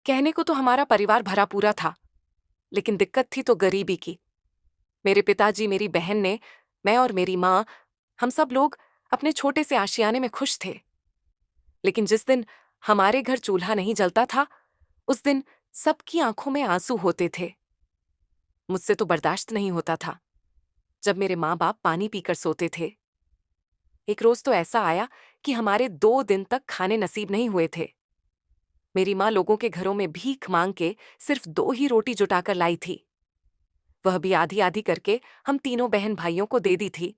कहने को तो हमारा परिवार भरा पूरा था, लेकिन दिक्कत थी तो गरीबी की। मेरे पिताजी, मेरी बहन ने, मैं और मेरी माँ, हम सब लोग अपने छोटे से आशियाने में खुश थे। लेकिन जिस दिन हमारे घर चूल्हा नहीं जलता था, उस दिन सबकी आंखों में आंसू होते थे। मुझसे तो बर्दाश्त नहीं होता था जब मेरे माँ बाप पानी पीकर सोते थे। एक रोज तो ऐसा आया कि हमारे 2 दिन तक खाने नसीब नहीं हुए थे। मेरी माँ लोगों के घरों में भीख मांग के सिर्फ 2 ही रोटी जुटाकर लाई थी। वह भी आधी आधी करके हम तीनों बहन भाइयों को दे दी थी,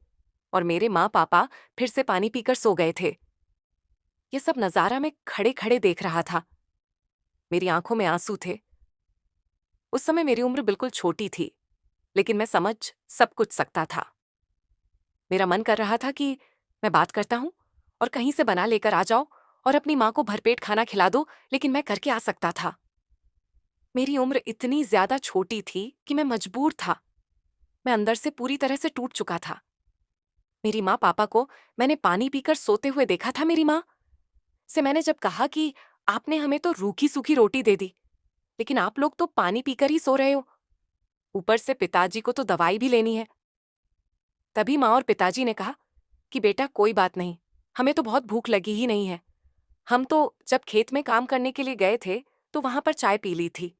और मेरे माँ पापा फिर से पानी पीकर सो गए थे। ये सब नजारा मैं खड़े खड़े देख रहा था। मेरी आंखों में आंसू थे। उस समय मेरी उम्र बिल्कुल छोटी थी, लेकिन मैं समझ सब कुछ सकता था। मेरा मन कर रहा था कि मैं बात करता हूं और कहीं से बना लेकर आ जाओ और अपनी माँ को भरपेट खाना खिला दो, लेकिन मैं करके आ सकता था। मेरी उम्र इतनी ज्यादा छोटी थी कि मैं मजबूर था। मैं अंदर से पूरी तरह से टूट चुका था। मेरी माँ पापा को मैंने पानी पीकर सोते हुए देखा था। मेरी माँ से मैंने जब कहा कि आपने हमें तो रूखी सूखी रोटी दे दी, लेकिन आप लोग तो पानी पीकर ही सो रहे हो, ऊपर से पिताजी को तो दवाई भी लेनी है। तभी माँ और पिताजी ने कहा कि बेटा कोई बात नहीं, हमें तो बहुत भूख लगी ही नहीं है। हम तो जब खेत में काम करने के लिए गए थे तो वहां पर चाय पी ली थी,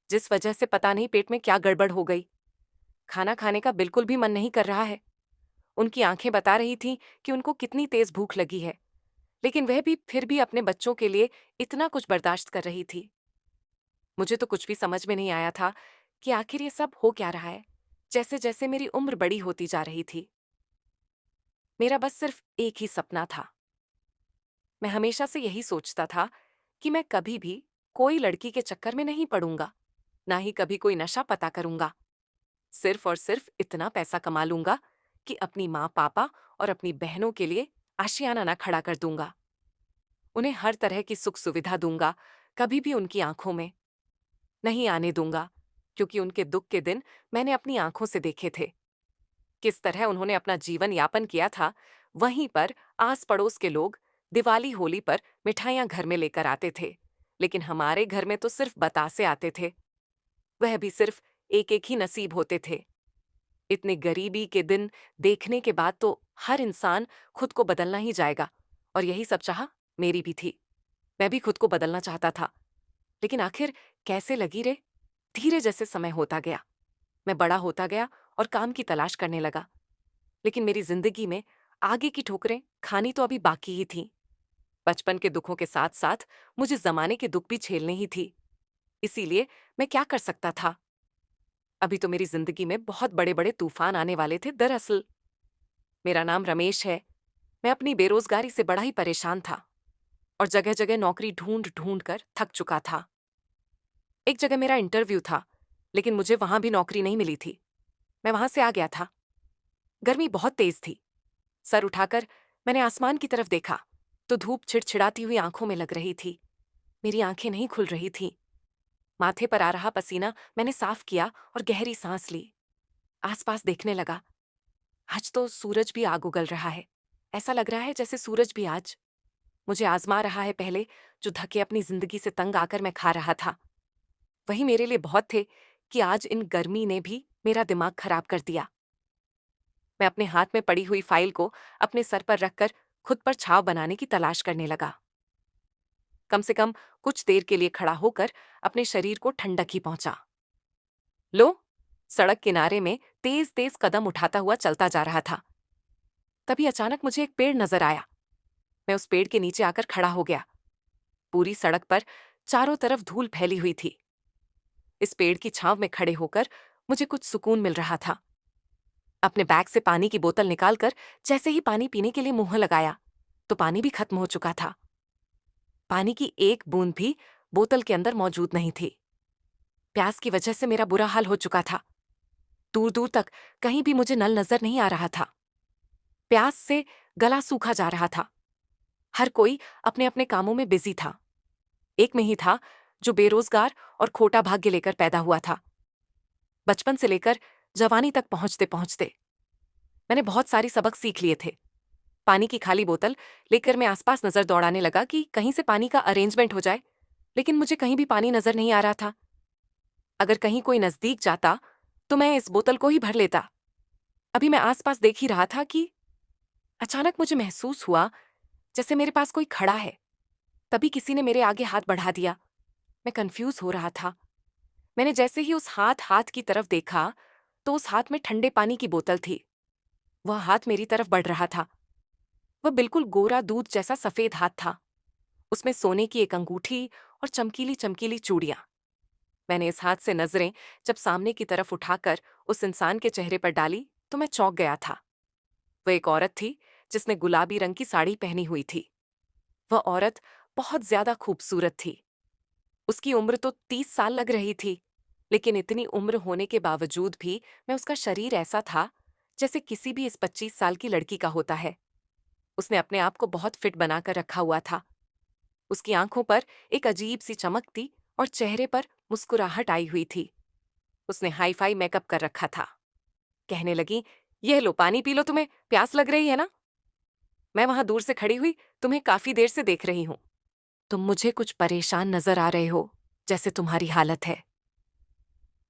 जिस वजह से पता नहीं पेट में क्या गड़बड़ हो गई। खाना खाने का बिल्कुल भी मन नहीं कर रहा है। उनकी आंखें बता रही थीं कि उनको कितनी तेज भूख लगी है, लेकिन वह भी फिर भी अपने बच्चों के लिए इतना कुछ बर्दाश्त कर रही थी। मुझे तो कुछ भी समझ में नहीं आया था कि आखिर ये सब हो क्या रहा है। जैसे जैसे मेरी उम्र बड़ी होती जा रही थी, मेरा बस सिर्फ एक ही सपना था। मैं हमेशा से यही सोचता था कि मैं कभी भी कोई लड़की के चक्कर में नहीं पड़ूंगा, ना ही कभी कोई नशा पता करूंगा। सिर्फ और सिर्फ इतना पैसा कमा लूंगा कि अपनी माँ पापा और अपनी बहनों के लिए आशियाना ना खड़ा कर दूंगा। उन्हें हर तरह की सुख सुविधा दूंगा, कभी भी उनकी आंखों में नहीं आने दूंगा, क्योंकि उनके दुख के दिन मैंने अपनी आंखों से देखे थे। किस तरह उन्होंने अपना जीवन यापन किया था। वहीं पर आस पड़ोस के लोग दिवाली होली पर मिठाइयां घर में लेकर आते थे, लेकिन हमारे घर में तो सिर्फ बतासे आते थे। वह भी सिर्फ एक एक ही नसीब होते थे। इतने गरीबी के दिन देखने के बाद तो हर इंसान खुद को बदलना ही जाएगा, और यही सब चाह मेरी भी थी। मैं भी खुद को बदलना चाहता था, लेकिन आखिर कैसे लगी रे। धीरे जैसे समय होता गया, मैं बड़ा होता गया और काम की तलाश करने लगा। लेकिन मेरी जिंदगी में आगे की ठोकरें खानी तो अभी बाकी ही थी। बचपन के दुखों के साथ साथ मुझे जमाने के दुख भी झेलने ही थी। इसीलिए मैं क्या कर सकता था। अभी तो मेरी जिंदगी में बहुत बड़े बड़े तूफान आने वाले थे। दरअसल मेरा नाम रमेश है। मैं अपनी बेरोजगारी से बड़ा ही परेशान था और जगह जगह नौकरी ढूंढ ढूंढ कर थक चुका था। एक जगह मेरा इंटरव्यू था, लेकिन मुझे वहां भी नौकरी नहीं मिली थी। मैं वहां से आ गया था। गर्मी बहुत तेज थी। सर उठाकर मैंने आसमान की तरफ देखा तो धूप छिड़छिड़ाती हुई आंखों में लग रही थी। मेरी आंखें नहीं खुल रही थीं। माथे पर आ रहा पसीना मैंने साफ किया और गहरी सांस ली। आसपास देखने लगा। आज तो सूरज भी आग उगल रहा है। ऐसा लग रहा है जैसे सूरज भी आज मुझे आजमा रहा है। पहले जो धक्के अपनी जिंदगी से तंग आकर मैं खा रहा था, वही मेरे लिए बहुत थे कि आज इन गर्मी ने भी मेरा दिमाग खराब कर दिया। मैं अपने हाथ में पड़ी हुई फाइल को अपने सर पर रखकर खुद पर छाव बनाने की तलाश करने लगा। कम से कम कुछ देर के लिए खड़ा होकर अपने शरीर को ठंडक ही पहुंचा। लो, सड़क किनारे में तेज तेज कदम उठाता हुआ चलता जा रहा था। तभी अचानक मुझे एक पेड़ नजर आया। मैं उस पेड़ के नीचे आकर खड़ा हो गया। पूरी सड़क पर चारों तरफ धूल फैली हुई थी। इस पेड़ की छांव में खड़े होकर मुझे कुछ सुकून मिल रहा था। अपने बैग से पानी की बोतल निकालकर जैसे ही पानी पीने के लिए मुंह लगाया तो पानी भी खत्म हो चुका था। पानी की एक बूंद भी बोतल के अंदर मौजूद नहीं थी। प्यास की वजह से मेरा बुरा हाल हो चुका था। दूर दूर तक कहीं भी मुझे नल नजर नहीं आ रहा था। प्यास से गला सूखा जा रहा था। हर कोई अपने अपने कामों में बिजी था। एक में ही था जो बेरोजगार और खोटा भाग्य लेकर पैदा हुआ था। बचपन से लेकर जवानी तक पहुंचते पहुंचते मैंने बहुत सारी सबक सीख लिए थे। पानी की खाली बोतल लेकर मैं आसपास नजर दौड़ाने लगा कि कहीं से पानी का अरेंजमेंट हो जाए। लेकिन मुझे कहीं भी पानी नजर नहीं आ रहा था। अगर कहीं कोई नजदीक जाता तो मैं इस बोतल को ही भर लेता। अभी मैं आसपास देख ही रहा था कि अचानक मुझे महसूस हुआ जैसे मेरे पास कोई खड़ा है। तभी किसी ने मेरे आगे हाथ बढ़ा दिया। मैं कंफ्यूज हो रहा था। मैंने जैसे ही उस हाथ की तरफ देखा तो उस हाथ में ठंडे पानी की बोतल थी। वह हाथ मेरी तरफ बढ़ रहा था। वह बिल्कुल गोरा दूध जैसा सफेद हाथ था। उसमें सोने की एक अंगूठी और चमकीली चमकीली चूड़ियां। मैंने इस हाथ से नजरें जब सामने की तरफ उठाकर उस इंसान के चेहरे पर डाली तो मैं चौंक गया था। वह एक औरत थी जिसने गुलाबी रंग की साड़ी पहनी हुई थी। वह औरत बहुत ज्यादा खूबसूरत थी। उसकी उम्र तो 30 साल लग रही थी, लेकिन इतनी उम्र होने के बावजूद भी मैं उसका शरीर ऐसा था जैसे किसी भी इस 25 साल की लड़की का होता है। उसने अपने आप को बहुत फिट बनाकर रखा हुआ था। उसकी आंखों पर एक अजीब सी चमक थी और चेहरे पर मुस्कुराहट आई हुई थी। उसने हाई फाई मेकअप कर रखा था। कहने लगी, यह लो पानी पी लो, तुम्हें प्यास लग रही है ना। मैं वहां दूर से खड़ी हुई तुम्हें काफी देर से देख रही हूं। तुम मुझे कुछ परेशान नजर आ रहे हो, जैसे तुम्हारी हालत है।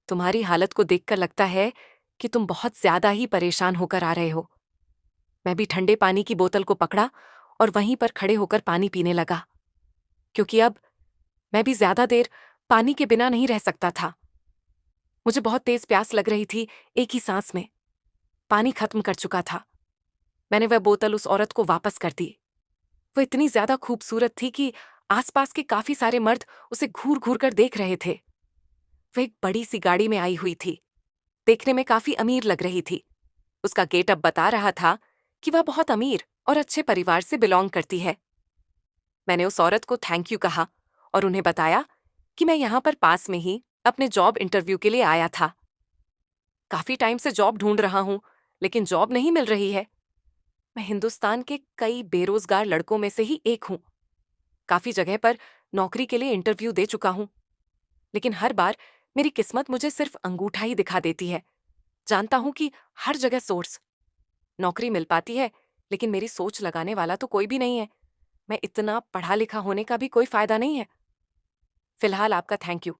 तुम्हारी हालत को देखकर लगता है कि तुम बहुत ज्यादा ही परेशान होकर आ रहे हो। मैं भी ठंडे पानी की बोतल को पकड़ा और वहीं पर खड़े होकर पानी पीने लगा, क्योंकि अब मैं भी ज्यादा देर पानी के बिना नहीं रह सकता था। मुझे बहुत तेज प्यास लग रही थी। एक ही सांस में पानी खत्म कर चुका था। मैंने वह बोतल उस औरत को वापस कर दी। वो इतनी ज्यादा खूबसूरत थी कि आसपास के काफी सारे मर्द उसे घूर घूर कर देख रहे थे। वह एक बड़ी सी गाड़ी में आई हुई थी। देखने में काफी अमीर लग रही थी। उसका गेटअप बता रहा था कि वह बहुत अमीर और अच्छे परिवार से बिलोंग करती है। मैंने उस औरत को थैंक यू कहा और उन्हें बताया कि मैं यहाँ पर पास में ही अपने जॉब इंटरव्यू के लिए आया था। काफी टाइम से जॉब ढूंढ रहा हूँ, लेकिन जॉब नहीं मिल रही है। मैं हिंदुस्तान के कई बेरोजगार लड़कों में से ही एक हूँ। काफी जगह पर नौकरी के लिए इंटरव्यू दे चुका हूँ, लेकिन हर बार मेरी किस्मत मुझे सिर्फ अंगूठा ही दिखा देती है। जानता हूँ कि हर जगह सोर्स नौकरी मिल पाती है, लेकिन मेरी सोच लगाने वाला तो कोई भी नहीं है। मैं इतना पढ़ा लिखा होने का भी कोई फायदा नहीं है। फिलहाल आपका थैंक यू।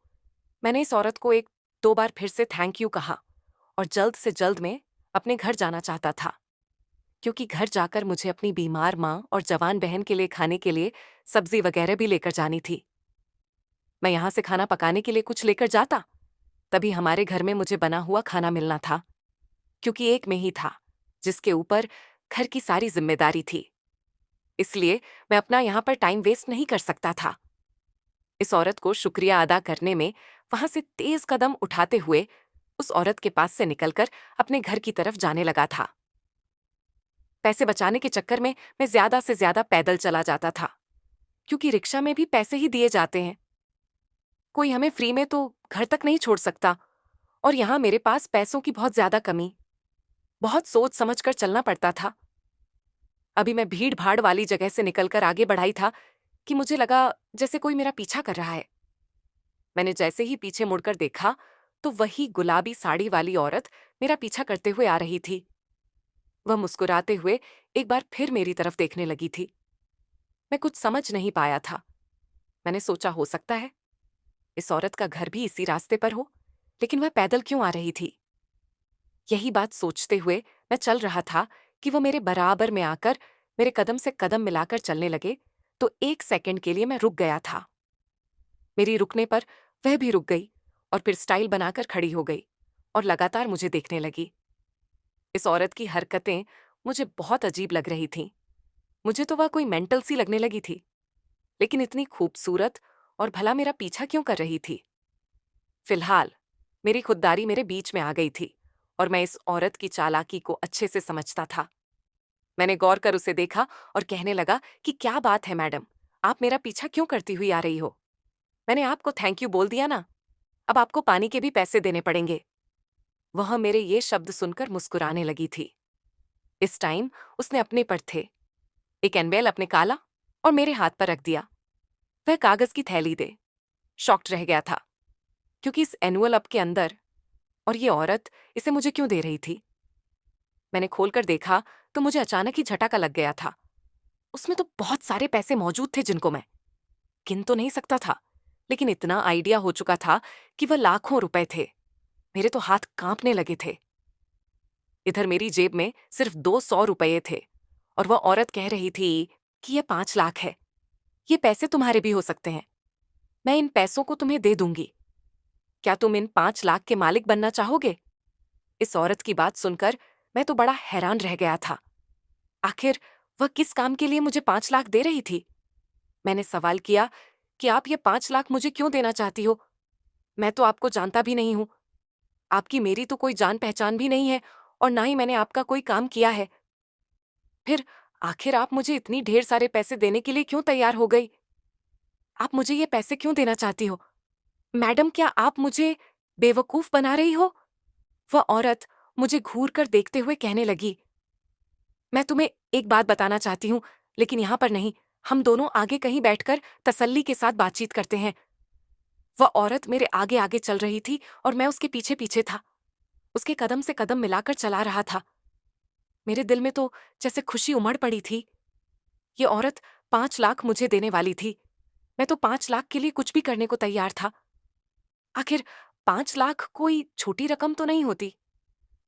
मैंने इस औरत को एक दो बार फिर से थैंक यू कहा और जल्द से जल्द में अपने घर जाना चाहता था, क्योंकि घर जाकर मुझे अपनी बीमार माँ और जवान बहन के लिए खाने के लिए सब्जी वगैरह भी लेकर जानी थी। मैं यहाँ से खाना पकाने के लिए कुछ लेकर जाता, तभी हमारे घर में मुझे बना हुआ खाना मिलना था, क्योंकि एक में ही था जिसके ऊपर घर की सारी जिम्मेदारी थी। इसलिए मैं अपना यहाँ पर टाइम वेस्ट नहीं कर सकता था। इस औरत को शुक्रिया अदा करने में वहां से तेज कदम उठाते हुए उस औरत के पास से निकलकर अपने घर की तरफ जाने लगा था। पैसे बचाने के चक्कर में मैं ज्यादा से ज्यादा पैदल चला जाता था, क्योंकि रिक्शा में भी पैसे ही दिए जाते हैं। कोई हमें फ्री में तो घर तक नहीं छोड़ सकता, और यहाँ मेरे पास पैसों की बहुत ज्यादा कमी। बहुत सोच समझ कर चलना पड़ता था। अभी मैं भीड़ भाड़ वाली जगह से निकलकर आगे बढ़ाई था कि मुझे लगा जैसे कोई मेरा पीछा कर रहा है। मैंने जैसे ही पीछे मुड़कर देखा तो वही गुलाबी साड़ी वाली औरत मेरा पीछा करते हुए आ रही थी। वह मुस्कुराते हुए एक बार फिर मेरी तरफ देखने लगी थी। मैं कुछ समझ नहीं पाया था। मैंने सोचा, हो सकता है इस औरत का घर भी इसी रास्ते पर हो, लेकिन वह पैदल क्यों आ रही थी। यही बात सोचते हुए मैं चल रहा था कि वो मेरे बराबर में आकर मेरे कदम से कदम मिलाकर चलने लगे, तो एक सेकंड के लिए मैं रुक गया था। मेरी रुकने पर वह भी रुक गई और फिर स्टाइल बनाकर खड़ी हो गई और लगातार मुझे देखने लगी। इस औरत की हरकतें मुझे बहुत अजीब लग रही थीं। मुझे तो वह कोई मेंटल सी लगने लगी थी, लेकिन इतनी खूबसूरत और भला मेरा पीछा क्यों कर रही थी। फिलहाल मेरी खुददारी मेरे बीच में आ गई थी और मैं इस औरत की चालाकी को अच्छे से समझता था। मैंने गौर कर उसे देखा और कहने लगा कि क्या बात है मैडम, आप मेरा पीछा क्यों करती हुई आ रही हो। मैंने आपको थैंक यू बोल दिया ना, अब आपको पानी के भी पैसे देने पड़ेंगे। वह मेरे ये शब्द सुनकर मुस्कुराने लगी थी। इस टाइम उसने अपने पर थे एक एनवेल अपने काला और मेरे हाथ पर रख दिया। वह कागज की थैली दे शॉक्ड रह गया था, क्योंकि इस एनवलप के अंदर और ये औरत इसे मुझे क्यों दे रही थी। मैंने खोलकर देखा तो मुझे अचानक ही झटका लग गया था। उसमें तो बहुत सारे पैसे मौजूद थे जिनको मैं गिन तो नहीं सकता था, लेकिन इतना आइडिया हो चुका था कि वह लाखों रुपए थे। मेरे तो हाथ कांपने लगे थे। इधर मेरी जेब में सिर्फ 200 रुपये थे और वह औरत कह रही थी कि यह 5 लाख है, ये पैसे तुम्हारे भी हो सकते हैं, मैं इन पैसों को तुम्हें दे दूंगी, क्या तुम इन 5 लाख के मालिक बनना चाहोगे? इस औरत की बात सुनकर मैं तो बड़ा हैरान रह गया था। आखिर वह किस काम के लिए मुझे 5 लाख दे रही थी? मैंने सवाल किया कि आप ये 5 लाख मुझे क्यों देना चाहती हो? मैं तो आपको जानता भी नहीं हूं, आपकी मेरी तो कोई जान पहचान भी नहीं है और ना ही मैंने आपका कोई काम किया है। फिर आखिर आप मुझे इतनी ढेर सारे पैसे देने के लिए क्यों तैयार हो गई? आप मुझे ये पैसे क्यों देना चाहती हो? मैडम, क्या आप मुझे बेवकूफ बना रही हो? वह औरत मुझे घूर कर देखते हुए कहने लगी, मैं तुम्हें एक बात बताना चाहती हूँ, लेकिन यहां पर नहीं, हम दोनों आगे कहीं बैठकर तसल्ली के साथ बातचीत करते हैं। वह औरत मेरे आगे आगे चल रही थी और मैं उसके पीछे पीछे था। उसके कदम से कदम मिलाकर चला रहा था। मेरे दिल में तो जैसे खुशी उमड़ पड़ी थी। ये औरत 5 लाख मुझे देने वाली थी। मैं तो 5 लाख के लिए कुछ भी करने को तैयार था। आखिर 5 लाख कोई छोटी रकम तो नहीं होती।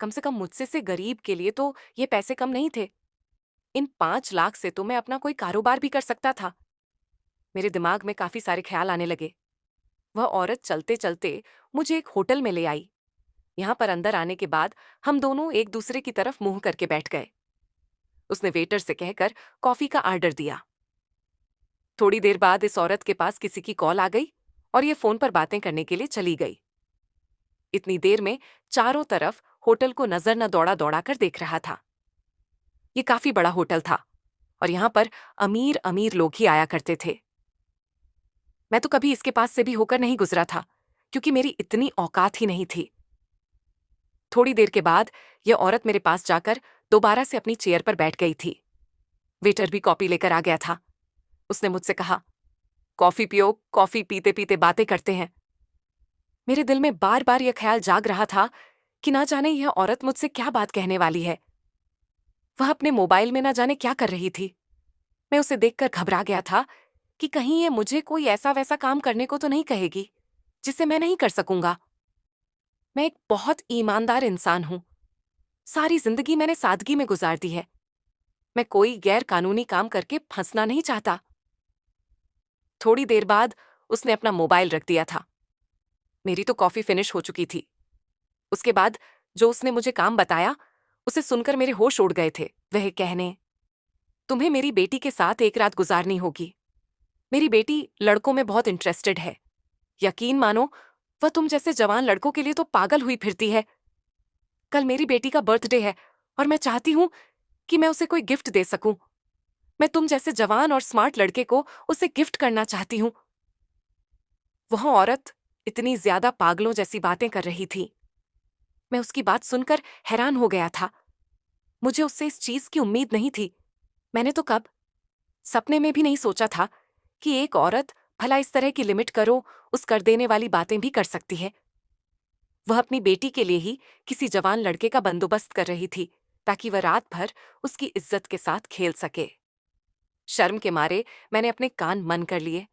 कम से कम मुझसे से गरीब के लिए तो ये पैसे कम नहीं थे। इन 5 लाख से तो मैं अपना कोई कारोबार भी कर सकता था। मेरे दिमाग में काफी सारे ख्याल आने लगे। वह औरत चलते चलते मुझे एक होटल में ले आई। यहां पर अंदर आने के बाद हम दोनों एक दूसरे की तरफ मुंह करके बैठ गए। उसने वेटर से कहकर कॉफी का ऑर्डर दिया। थोड़ी देर बाद इस औरत के पास किसी की कॉल आ गई और ये फोन पर बातें करने के लिए चली गई। इतनी देर में चारों तरफ होटल को नजर न दौड़ा दौड़ा कर देख रहा था। ये काफी बड़ा होटल था और यहां पर अमीर अमीर लोग ही आया करते थे। मैं तो कभी इसके पास से भी होकर नहीं गुजरा था, क्योंकि मेरी इतनी औकात ही नहीं थी। थोड़ी देर के बाद यह औरत मेरे पास जाकर दोबारा से अपनी चेयर पर बैठ गई थी। वेटर भी कॉफी लेकर आ गया था। उसने मुझसे कहा, कॉफी पियो, कॉफी पीते पीते बातें करते हैं। मेरे दिल में बार बार यह ख्याल जाग रहा था कि ना जाने यह औरत मुझसे क्या बात कहने वाली है। वह अपने मोबाइल में ना जाने क्या कर रही थी। मैं उसे देखकर घबरा गया था कि कहीं ये मुझे कोई ऐसा वैसा काम करने को तो नहीं कहेगी जिसे मैं नहीं कर सकूंगा। मैं एक बहुत ईमानदार इंसान हूं। सारी जिंदगी मैंने सादगी में गुजार दी है। मैं कोई गैर कानूनी काम करके फंसना नहीं चाहता। थोड़ी देर बाद उसने अपना मोबाइल रख दिया था। मेरी तो कॉफी फिनिश हो चुकी थी। उसके बाद जो उसने मुझे काम बताया, उसे सुनकर मेरे होश उड़ गए थे। वह कहने, तुम्हें मेरी बेटी के साथ एक रात गुजारनी होगी। मेरी बेटी लड़कों में बहुत इंटरेस्टेड है। यकीन मानो, वह तुम जैसे जवान लड़कों के लिए तो पागल हुई फिरती है। कल मेरी बेटी का बर्थडे है और मैं चाहती हूं कि मैं उसे कोई गिफ्ट दे सकूं। मैं तुम जैसे जवान और स्मार्ट लड़के को उसे गिफ्ट करना चाहती हूं। वह औरत इतनी ज्यादा पागलों जैसी बातें कर रही थी। मैं उसकी बात सुनकर हैरान हो गया था। मुझे उससे इस चीज की उम्मीद नहीं थी। मैंने तो कब सपने में भी नहीं सोचा था कि एक औरत भला इस तरह की लिमिट करो उस कर देने वाली बातें भी कर सकती है। वह अपनी बेटी के लिए ही किसी जवान लड़के का बंदोबस्त कर रही थी ताकि वह रात भर उसकी इज्जत के साथ खेल सके। शर्म के मारे मैंने अपने कान मन कर लिए।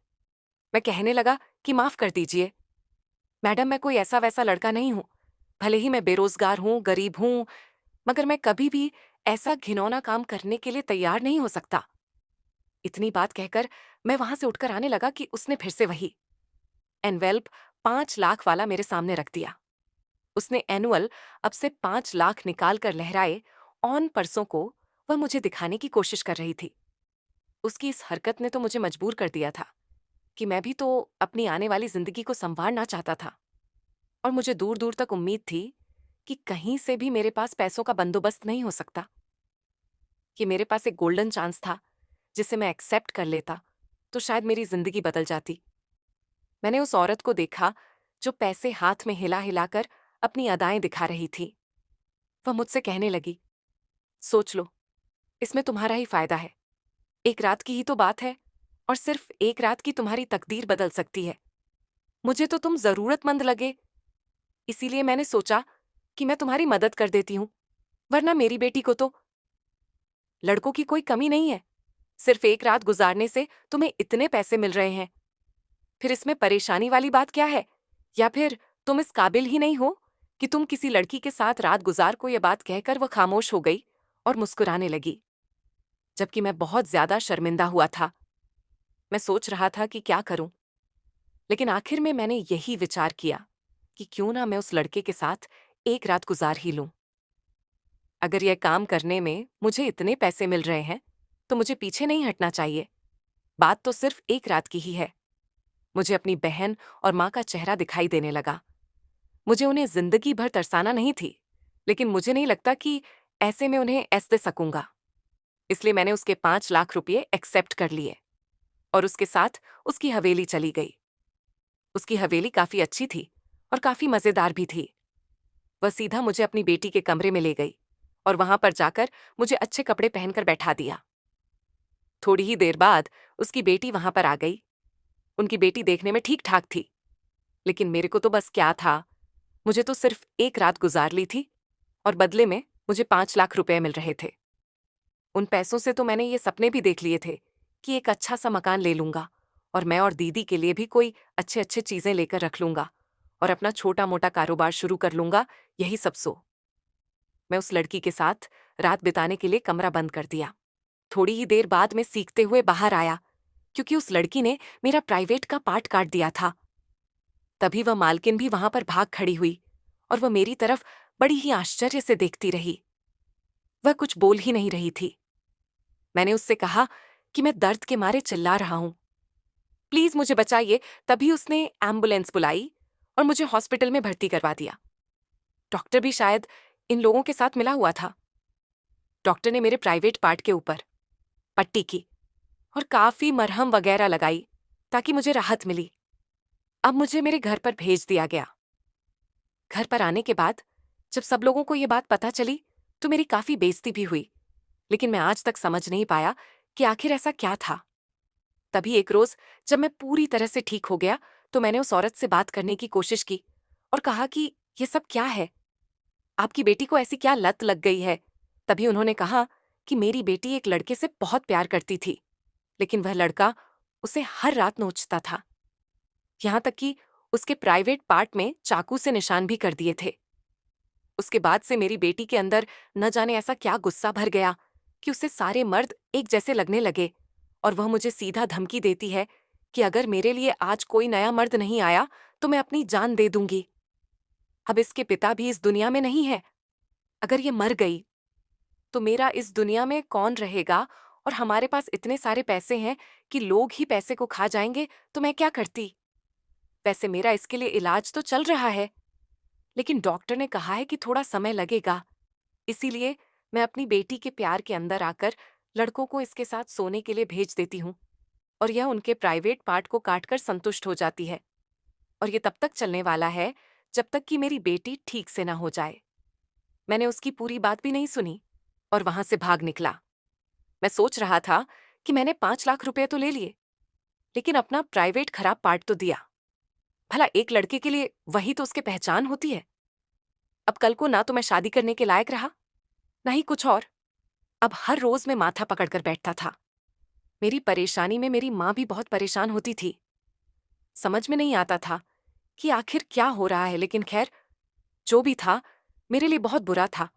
मैं कहने लगा कि माफ कर दीजिए मैडम, मैं कोई ऐसा वैसा लड़का नहीं हूं। भले ही मैं बेरोजगार हूं, गरीब हूं, मगर मैं कभी भी ऐसा घिनौना काम करने के लिए तैयार नहीं हो सकता। इतनी बात कहकर मैं वहां से उठकर आने लगा कि उसने फिर से वही एनवेल्प 5 लाख वाला मेरे सामने रख दिया। उसने एनुअल अब से 5 लाख निकाल कर लहराए ऑन पर्सों को वह मुझे दिखाने की कोशिश कर रही थी। उसकी इस हरकत ने तो मुझे मजबूर कर दिया था कि मैं भी तो अपनी आने वाली जिंदगी को संवारना चाहता था। और मुझे दूर दूर तक उम्मीद थी कि कहीं से भी मेरे पास पैसों का बंदोबस्त नहीं हो सकता। कि मेरे पास एक गोल्डन चांस था जिसे मैं एक्सेप्ट कर लेता तो शायद मेरी जिंदगी बदल जाती। मैंने उस औरत को देखा जो पैसे हाथ में हिला हिलाकर अपनी अदाएं दिखा रही थी। वह मुझसे कहने लगी, सोच लो, इसमें तुम्हारा ही फायदा है। एक रात की ही तो बात है और सिर्फ एक रात की तुम्हारी तकदीर बदल सकती है। मुझे तो तुम जरूरतमंद लगे, इसीलिए मैंने सोचा कि मैं तुम्हारी मदद कर देती हूं, वरना मेरी बेटी को तो लड़कों की कोई कमी नहीं है। सिर्फ एक रात गुजारने से तुम्हें इतने पैसे मिल रहे हैं। फिर इसमें परेशानी वाली बात क्या है? या फिर तुम इस काबिल ही नहीं हो कि तुम किसी लड़की के साथ रात गुजार को यह बात कहकर वह खामोश हो गई और मुस्कुराने लगी, जबकि मैं बहुत ज्यादा शर्मिंदा हुआ था। मैं सोच रहा था कि क्या करूं, लेकिन आखिर में मैंने यही विचार किया कि क्यों ना मैं उस लड़के के साथ एक रात गुजार ही लूं। अगर यह काम करने में मुझे इतने पैसे मिल रहे हैं तो मुझे पीछे नहीं हटना चाहिए। बात तो सिर्फ एक रात की ही है। मुझे अपनी बहन और माँ का चेहरा दिखाई देने लगा। मुझे उन्हें जिंदगी भर तरसाना नहीं थी, लेकिन मुझे नहीं लगता कि ऐसे में उन्हें ऐस दे सकूंगा। इसलिए मैंने उसके 5 लाख रुपये एक्सेप्ट कर लिए और उसके साथ उसकी हवेली चली गई। उसकी हवेली काफी अच्छी थी और काफी मजेदार भी थी। वह सीधा मुझे अपनी बेटी के कमरे में ले गई और वहां पर जाकर मुझे अच्छे कपड़े पहनकर बैठा दिया। थोड़ी ही देर बाद उसकी बेटी वहां पर आ गई। उनकी बेटी देखने में ठीक ठाक थी, लेकिन मेरे को तो बस क्या था, मुझे तो सिर्फ एक रात गुजार ली थी और बदले में मुझे 5 लाख रुपए मिल रहे थे। उन पैसों से तो मैंने ये सपने भी देख लिए थे कि एक अच्छा सा मकान ले लूंगा और मैं और दीदी के लिए भी कोई अच्छे अच्छे चीजें लेकर रख लूंगा और अपना छोटा मोटा कारोबार शुरू कर लूंगा। यही सब सो मैं उस लड़की के साथ रात बिताने के लिए कमरा बंद कर दिया। थोड़ी ही देर बाद मैं सीखते हुए बाहर आया, क्योंकि उस लड़की ने मेरा प्राइवेट का पार्ट काट दिया था। तभी वह मालकिन भी वहां पर भाग खड़ी हुई और वह मेरी तरफ बड़ी ही आश्चर्य से देखती रही। वह कुछ बोल ही नहीं रही थी। मैंने उससे कहा कि मैं दर्द के मारे चिल्ला रहा हूं, प्लीज मुझे बचाइए। तभी उसने एम्बुलेंस बुलाई और मुझे हॉस्पिटल में भर्ती करवा दिया। डॉक्टर भी शायद इन लोगों के साथ मिला हुआ था। डॉक्टर ने मेरे प्राइवेट पार्ट के ऊपर पट्टी की और काफी मरहम वगैरह लगाई ताकि मुझे राहत मिली। अब मुझे मेरे घर पर भेज दिया गया। घर पर आने के बाद जब सब लोगों को यह बात पता चली तो मेरी काफी बेइज्जती भी हुई, लेकिन मैं आज तक समझ नहीं पाया कि आखिर ऐसा क्या था। तभी एक रोज जब मैं पूरी तरह से ठीक हो गया तो मैंने उस औरत से बात करने की कोशिश की और कहा कि ये सब क्या है, आपकी बेटी को ऐसी क्या लत लग गई है। तभी उन्होंने कहा कि मेरी बेटी एक लड़के से बहुत प्यार करती थी, लेकिन वह लड़का उसे हर रात नोचता था, यहां तक कि उसके प्राइवेट पार्ट में चाकू से निशान भी कर दिए थे। उसके बाद से मेरी बेटी के अंदर न जाने ऐसा क्या गुस्सा भर गया कि उसे सारे मर्द एक जैसे लगने लगे और वह मुझे सीधा धमकी देती है कि अगर मेरे लिए आज कोई नया मर्द नहीं आया तो मैं अपनी जान दे दूंगी। अब इसके पिता भी इस दुनिया में नहीं है। अगर ये मर गई तो मेरा इस दुनिया में कौन रहेगा, और हमारे पास इतने सारे पैसे हैं कि लोग ही पैसे को खा जाएंगे तो मैं क्या करती। वैसे मेरा इसके लिए इलाज तो चल रहा है, लेकिन डॉक्टर ने कहा है कि थोड़ा समय लगेगा। इसीलिए मैं अपनी बेटी के प्यार के अंदर आकर लड़कों को इसके साथ सोने के लिए भेज देती हूँ और यह उनके प्राइवेट पार्ट को काटकर संतुष्ट हो जाती है। और ये तब तक चलने वाला है जब तक कि मेरी बेटी ठीक से ना हो जाए। मैंने उसकी पूरी बात भी नहीं सुनी और वहां से भाग निकला। मैं सोच रहा था कि मैंने 5 लाख रुपए तो ले लिए, लेकिन अपना प्राइवेट खराब पार्ट तो दिया। भला एक लड़के के लिए वही तो उसकी पहचान होती है। अब कल को ना तो मैं शादी करने के लायक रहा, ना ही कुछ और। अब हर रोज मैं माथा पकड़कर बैठता था। मेरी परेशानी में मेरी माँ भी बहुत परेशान होती थी। समझ में नहीं आता था कि आखिर क्या हो रहा है, लेकिन खैर जो भी था मेरे लिए बहुत बुरा था।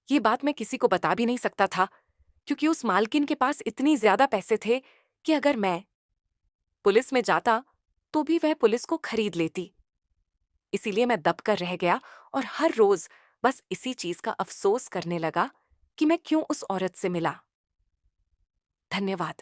ये बात मैं किसी को बता भी नहीं सकता था, क्योंकि उस मालकिन के पास इतनी ज्यादा पैसे थे कि अगर मैं पुलिस में जाता तो भी वह पुलिस को खरीद लेती। इसीलिए मैं दब कर रह गया और हर रोज बस इसी चीज का अफसोस करने लगा कि मैं क्यों उस औरत से मिला। धन्यवाद।